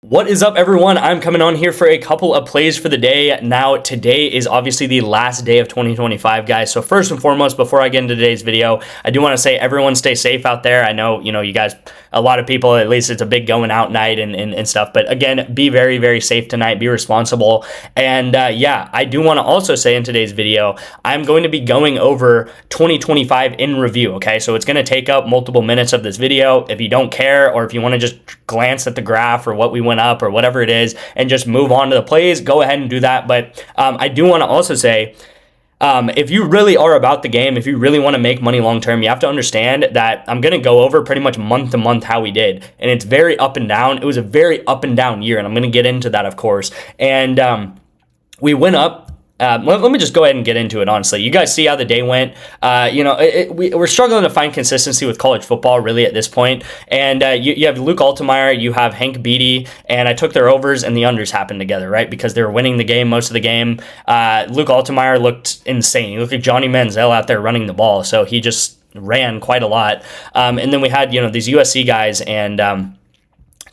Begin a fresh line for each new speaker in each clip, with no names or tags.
What is up, everyone? I'm coming on here for a couple of plays for the day. Now, today is obviously the last day of 2025, guys. So first and foremost, before I get into today's video, I do want to say everyone stay safe out there. I know, you guys, a lot of people, at least it's a big going out night and stuff. But again, be very, very safe tonight. Be responsible. And yeah, I do want to also say in today's video, I'm going to be going over 2025 in review, okay? So it's going to take up multiple minutes of this video. If you don't care, or if you want to just glance at the graph or what we went up or whatever it is and just move on to the plays, go ahead and do that. But I do want to also say, if you really are about the game, if you really want to make money long term, you have to understand that I'm going to go over pretty much month to month how we did. And it's very up and down. It was a very up and down year, and I'm going to get into that, of course. And we went up. Let me just go ahead and get into it, honestly. You guys see how the day went. We're struggling to find consistency with college football, really, at this point. And you have Luke Altmaier, you have Hank Beatty, and I took their overs and the unders happened together, right? Because they were winning the game most of the game. Luke Altmaier looked insane. He looked like Johnny Manziel out there running the ball. So he just ran quite a lot. And then we had, these USC guys, and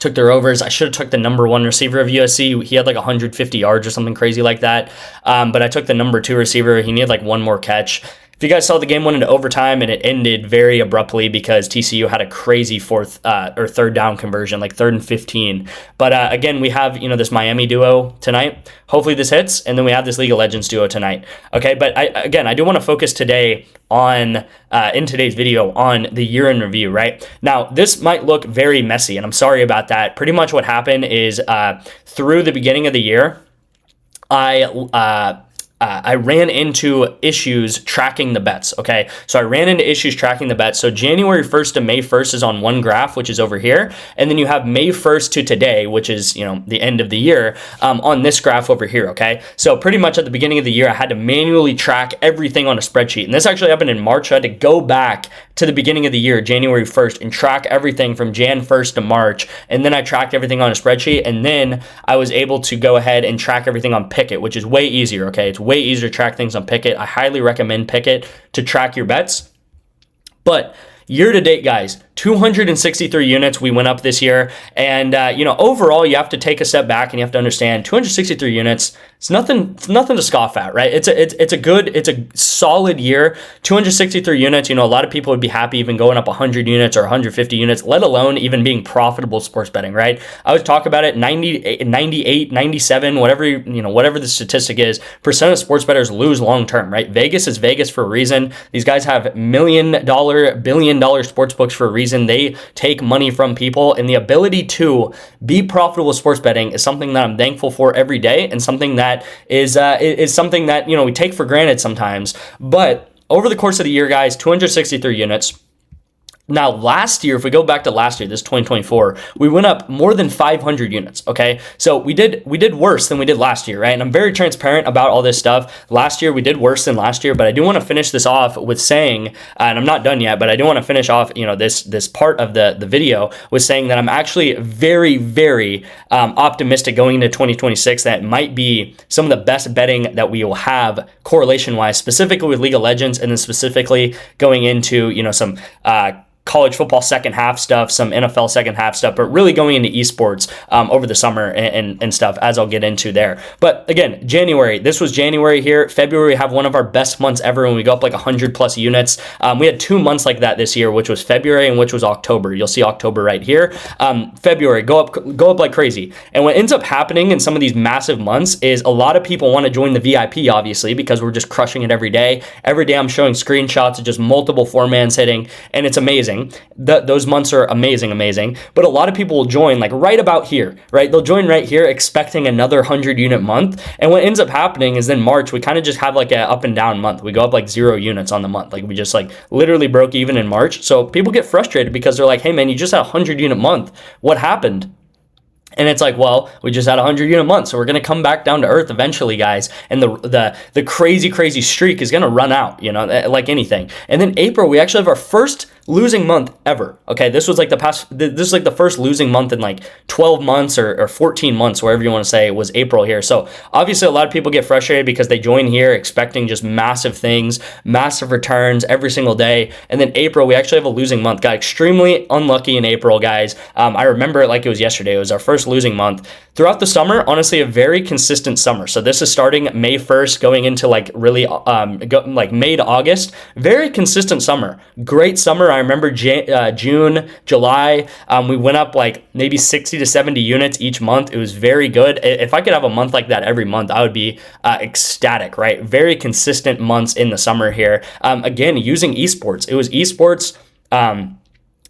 took their overs. I should have took the number one receiver of USC. He had like 150 yards or something crazy like that. But I took the number two receiver. He needed like one more catch. If you guys saw, the game went into overtime and it ended very abruptly because TCU had a crazy third down conversion, like 3rd and 15. But again, we have this Miami duo tonight. Hopefully this hits, and then we have this League of Legends duo tonight. Okay, but I do want to focus today on in today's video on the year in review. Right now, this might look very messy, and I'm sorry about that. Pretty much what happened is through the beginning of the year, I ran into issues tracking the bets, okay? So I ran into issues tracking the bets. So January 1st to May 1st is on one graph, which is over here. And then you have May 1st to today, which is, the end of the year, on this graph over here, okay? So pretty much at the beginning of the year, I had to manually track everything on a spreadsheet. And this actually happened in March. I had to go back to the beginning of the year, January 1st, and track everything from Jan 1st to March. And then I tracked everything on a spreadsheet. And then I was able to go ahead and track everything on Pickett, which is way easier, okay? It's way easier to track things on Pickett. I highly recommend Pickett to track your bets. But year to date, guys, 263 units we went up this year. And, overall, you have to take a step back and you have to understand 263 units, it's nothing to scoff at, right? It's a solid year. 263 units, a lot of people would be happy even going up 100 units or 150 units, let alone even being profitable sports betting, right? I would talk about it, 98, 97, whatever the statistic is, percent of sports bettors lose long term, right? Vegas is Vegas for a reason. These guys have $1 million, billion dollar sports books for a reason. They take money from people, and the ability to be profitable with sports betting is something that I'm thankful for every day, and something that is something that we take for granted sometimes. But over the course of the year, guys, 263 units. Now, last year, if we go back to last year, this 2024, we went up more than 500 units, okay? So we did worse than we did last year, right? And I'm very transparent about all this stuff. Last year, we did worse than last year, but I do want to finish this off with saying, and I'm not done yet, but I do want to finish off, this part of the video with saying that I'm actually very, very optimistic going into 2026 that it might be some of the best betting that we will have correlation-wise, specifically with League of Legends, and then specifically going into, some college football second half stuff, some NFL second half stuff, but really going into esports over the summer and stuff, as I'll get into there. But again, January, this was January here. February, we have one of our best months ever when we go up like 100 plus units. We had 2 months like that this year, which was February and which was October. You'll see October right here. February, go up like crazy. And what ends up happening in some of these massive months is a lot of people want to join the VIP, obviously, because we're just crushing it every day. Every day I'm showing screenshots of just multiple four-mans hitting, and it's amazing. Those months are amazing. But a lot of people will join like right about here, right? They'll join right here expecting another 100 unit month. And what ends up happening is then March, we kind of just have like an up and down month. We go up like 0 units on the month. Like we just like literally broke even in March. So people get frustrated because they're like, hey man, you just had a 100 unit month. What happened? And it's like, well, we just had a 100 unit month, so we're going to come back down to earth eventually, guys. And the crazy streak is going to run out, like anything. And then April, we actually have our first losing month ever. Okay, this was like this is like the first losing month in like 12 months or 14 months, wherever you want to say, was April here. So obviously a lot of people get frustrated because they join here expecting just massive things, massive returns every single day. And then April, we actually have a losing month. Got extremely unlucky in April, guys. I remember it like it was yesterday. It was our first losing month. Throughout the summer, honestly, a very consistent summer. So this is starting May 1st, going into like really like May to August. Very consistent summer. Great summer. I remember June, July, we went up like maybe 60 to 70 units each month. It was very good. If I could have a month like that every month, I would be ecstatic, right? Very consistent months in the summer here. Again, using esports. It was esports,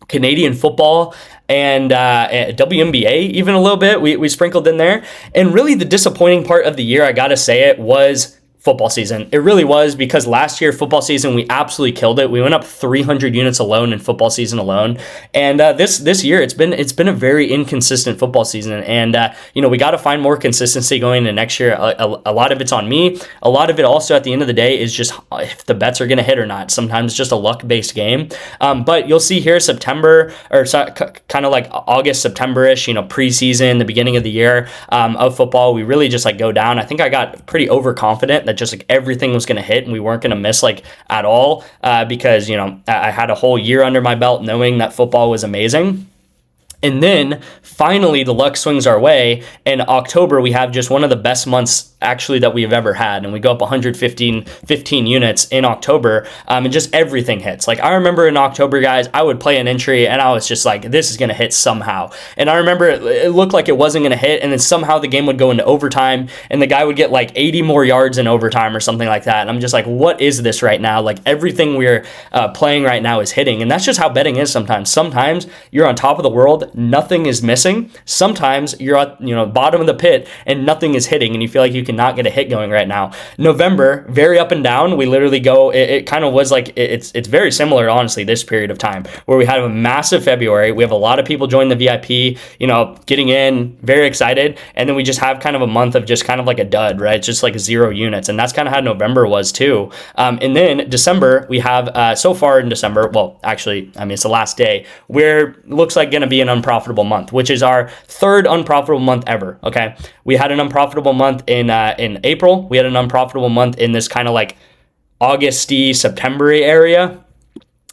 Canadian football, and WNBA even a little bit. We sprinkled in there. And really the disappointing part of the year, I gotta say it, was football season. It really was, because last year football season we absolutely killed it. We went up 300 units alone in football season alone, and this year it's been a very inconsistent football season. And we got to find more consistency going into next year. A lot of it's on me. A lot of it also at the end of the day is just if the bets are going to hit or not. Sometimes it's just a luck based game. But you'll see here September, or kind of like August, September-ish, preseason, the beginning of the year of football, we really just like go down. I think I got pretty overconfident that just like everything was going to hit and we weren't going to miss like at all, because I had a whole year under my belt knowing that football was amazing. And then finally the luck swings our way. In October, we have just one of the best months actually that we've ever had. And we go up 15 units in October, and just everything hits. Like I remember in October, guys, I would play an entry and I was just like, this is going to hit somehow. And I remember it looked like it wasn't going to hit. And then somehow the game would go into overtime and the guy would get like 80 more yards in overtime or something like that. And I'm just like, what is this right now? Like everything we're playing right now is hitting. And that's just how betting is sometimes. Sometimes you're on top of the world, nothing is missing. Sometimes you're at bottom of the pit and nothing is hitting and you feel like you cannot get a hit going right now. November, very up and down. We literally go, it kind of was like, it's very similar, honestly, this period of time where we had a massive February. We have a lot of people join the VIP, getting in, very excited. And then we just have kind of a month of just kind of like a dud, right? It's just like 0 units. And that's kind of how November was too. And then December, we have, so far in December, well, actually, it's the last day, where it looks like going to be an unprofitable month, which is our third unprofitable month ever. Okay. We had an unprofitable month in April. We had an unprofitable month in this kind of like August-y, September-y area.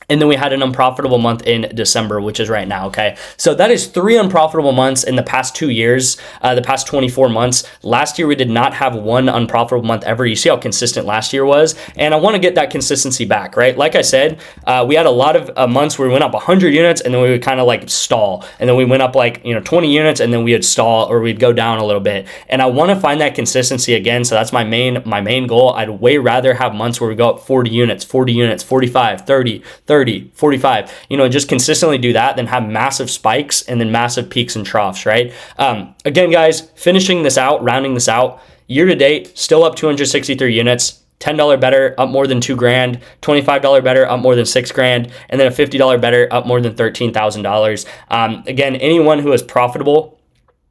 And then we had an unprofitable month in December, which is right now, okay? So that is 3 unprofitable months in the past 2 years, the past 24 months. Last year, we did not have one unprofitable month ever. You see how consistent last year was? And I want to get that consistency back, right? Like I said, we had a lot of months where we went up 100 units and then we would kind of like stall. And then we went up like, 20 units and then we would stall or we'd go down a little bit. And I want to find that consistency again. So that's my main goal. I'd way rather have months where we go up 40 units, 45, 30, 45, just consistently do that, then have massive spikes and then massive peaks and troughs, right? Again, guys, finishing this out, rounding this out, year to date, still up 263 units, $10 better, up more than $2,000, $25 better, up more than $6,000, and then a $50 better, up more than $13,000. Again, anyone who is profitable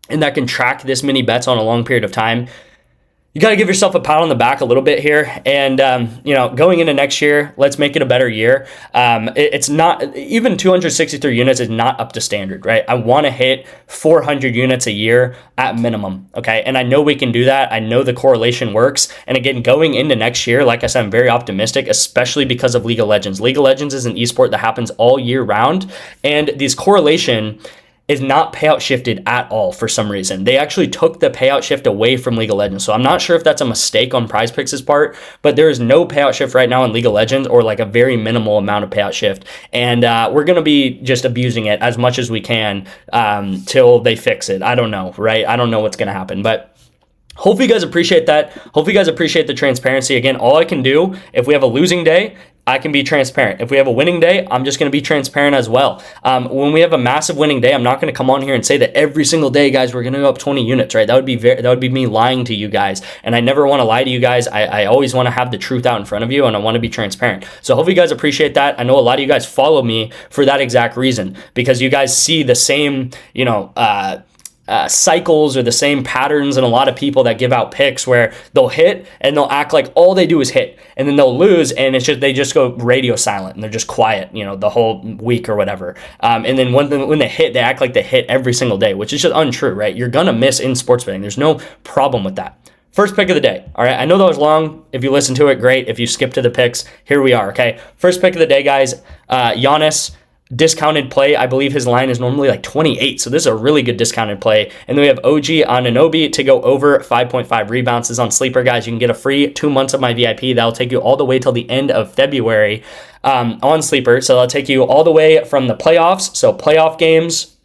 and that can track this many bets on a long period of time, you got to give yourself a pat on the back a little bit here. And, going into next year, let's make it a better year. It's not, even 263 units is not up to standard, right? I want to hit 400 units a year at minimum, okay? And I know we can do that. I know the correlation works. And again, going into next year, like I said, I'm very optimistic, especially because of League of Legends. League of Legends is an esport that happens all year round. And this correlation is not payout shifted at all for some reason. They actually took the payout shift away from League of Legends. So I'm not sure if that's a mistake on PrizePicks' part, but there is no payout shift right now in League of Legends, or like a very minimal amount of payout shift. And we're going to be just abusing it as much as we can till they fix it. I don't know, right? I don't know what's going to happen, but hopefully you guys appreciate that. Hopefully you guys appreciate the transparency. Again, all I can do, if we have a losing day, I can be transparent. If we have a winning day, I'm just going to be transparent as well. When we have a massive winning day, I'm not going to come on here and say that every single day, guys, we're going to go up 20 units, right? That would be me lying to you guys. And I never want to lie to you guys. I always want to have the truth out in front of you, and I want to be transparent. So hopefully you guys appreciate that. I know a lot of you guys follow me for that exact reason, because you guys see the same, cycles or the same patterns in a lot of people that give out picks where they'll hit and they'll act like all they do is hit, and then they'll lose and they just go radio silent and they're just quiet, the whole week or whatever. And then when they hit, they act like they hit every single day, which is just untrue, right? You're gonna miss in sports betting. There's no problem with that. First pick of the day. All right, I know that was long. If you listen to it, great. If you skip to the picks, here we are. Okay, first pick of the day, guys. Giannis. Discounted play. I believe his line is normally like 28, so this is a really good discounted play. And then we have OG Anunoby to go over 5.5 rebounds. This is on Sleeper, guys. You can get a free 2 months of my VIP. That'll take you all the way till the end of February on Sleeper. So that'll take you all the way from the playoffs, so playoff games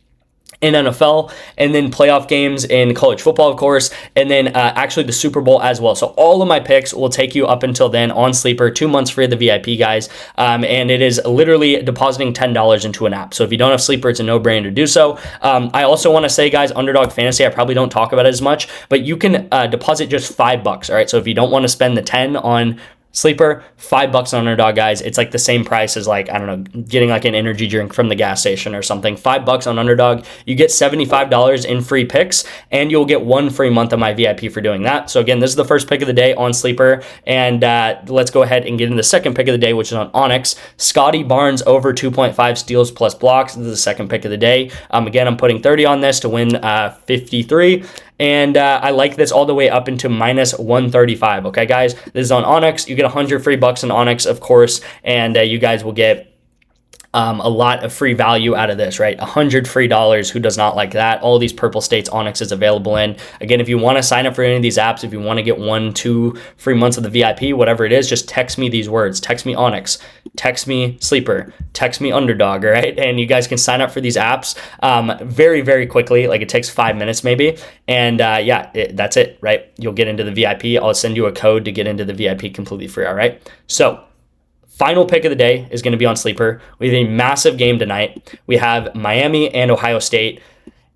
in NFL, and then playoff games in college football, of course, and then actually the Super Bowl as well. So all of my picks will take you up until then on Sleeper, 2 months free of the VIP, guys. And it is literally depositing $10 into an app. So if you don't have Sleeper, it's a no-brainer to do so. I also want to say, guys, Underdog Fantasy, I probably don't talk about it as much, but you can deposit just $5. All right, so if you don't want to spend the 10 on Sleeper, $5 on Underdog, guys. It's like the same price as like, I don't know, getting like an energy drink from the gas station or something. $5 on Underdog. You get $75 in free picks, and you'll get 1 free month of my VIP for doing that. So again, this is the first pick of the day on Sleeper, and let's go ahead and get into the second pick of the day, which is on ONYX. Scotty Barnes over 2.5 steals plus blocks. This is the second pick of the day. Again, I'm putting 30 on this to win 53. And I like this all the way up into minus 135. Okay, guys, this is on ONYX. You get 100 free bucks on ONYX, of course, and you guys will get a lot of free value out of this, right? $100 free. Who does not like that? All these purple states ONYX is available in. Again, if you want to sign up for any of these apps, if you want to get 1-2 free months of the VIP, whatever it is, just text me these words. Text me ONYX, text me Sleeper, text me Underdog, all right? And you guys can sign up for these apps very, very quickly. Like it takes 5 minutes maybe. And that's it, right? You'll get into the VIP. I'll send you a code to get into the VIP completely free, all right? So final pick of the day is going to be on Sleeper. We have a massive game tonight. We have Miami and Ohio State.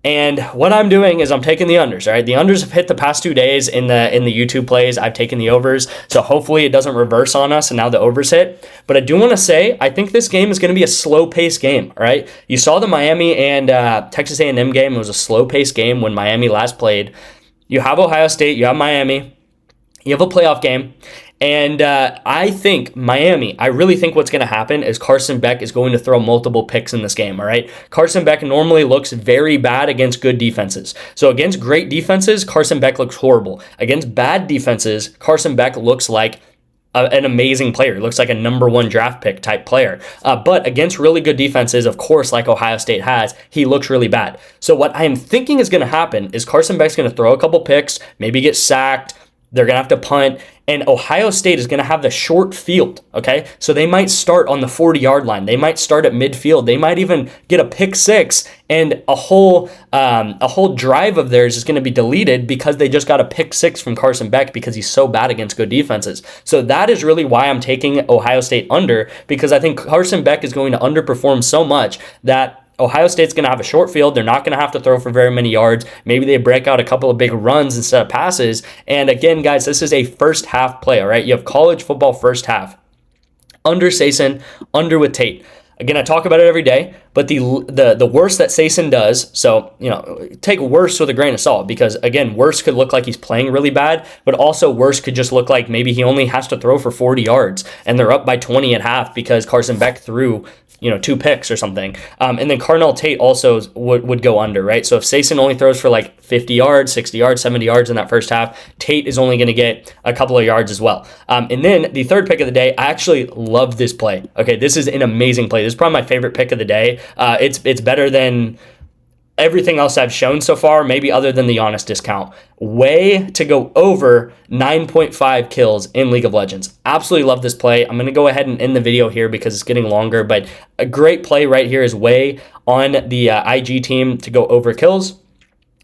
And what I'm doing is I'm taking the unders, all right? The unders have hit the past 2 days in the YouTube plays. I've taken the overs. So hopefully it doesn't reverse on us and now the overs hit. But I do want to say, I think this game is going to be a slow-paced game, all right? You saw the Miami and Texas A&M game. It was a slow-paced game when Miami last played. You have Ohio State. You have Miami. You have a playoff game. And I think Miami, I really think what's going to happen is Carson Beck is going to throw multiple picks in this game, all right? Carson Beck normally looks very bad against good defenses. So against great defenses, Carson Beck looks horrible. Against bad defenses, Carson Beck looks like an amazing player. He looks like a number 1 draft pick type player. But against really good defenses, of course, like Ohio State has, he looks really bad. So what I am thinking is going to happen is Carson Beck's going to throw a couple picks, maybe get sacked. They're going to have to punt, and Ohio State is going to have the short field, okay? So they might start on the 40-yard line. They might start at midfield. They might even get a pick 6, and a whole drive of theirs is going to be deleted because they just got a pick 6 from Carson Beck because he's so bad against good defenses. So that is really why I'm taking Ohio State under, because I think Carson Beck is going to underperform so much that Ohio State's going to have a short field. They're not going to have to throw for very many yards. Maybe they break out a couple of big runs instead of passes. And again, guys, this is a first half play, all right? You have college football first half. Under Sason, under with Tate. Again, I talk about it every day, but the worst that Sason does, so, take worst with a grain of salt, because, again, worst could look like he's playing really bad, but also worst could just look like maybe he only has to throw for 40 yards, and they're up by 20 at half because Carson Beck threw 2 picks or something. And then Carnell Tate also would go under, right? So if Sason only throws for like 50 yards, 60 yards, 70 yards in that first half, Tate is only going to get a couple of yards as well. And then the third pick of the day, I actually love this play. Okay, this is an amazing play. This is probably my favorite pick of the day. It's better than everything else I've shown so far, maybe other than the Giannis discount. Way to go over 9.5 kills in League of Legends. Absolutely love this play. I'm going to go ahead and end the video here because it's getting longer, but a great play right here is Way on the IG team to go over kills.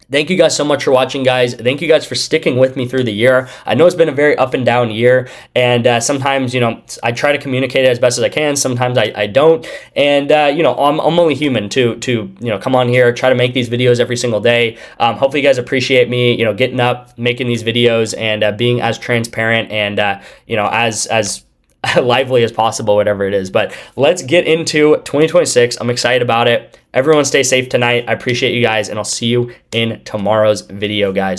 Thank you guys so much for watching, guys. Thank you guys for sticking with me through the year. I know it's been a very up and down year, and sometimes, I try to communicate it as best as I can. Sometimes I don't, and I'm only human to come on here, try to make these videos every single day. Hopefully you guys appreciate me, getting up, making these videos, and being as transparent and as lively as possible, whatever it is. But let's get into 2026. I'm excited about it. Everyone stay safe tonight. I appreciate you guys, and I'll see you in tomorrow's video, guys.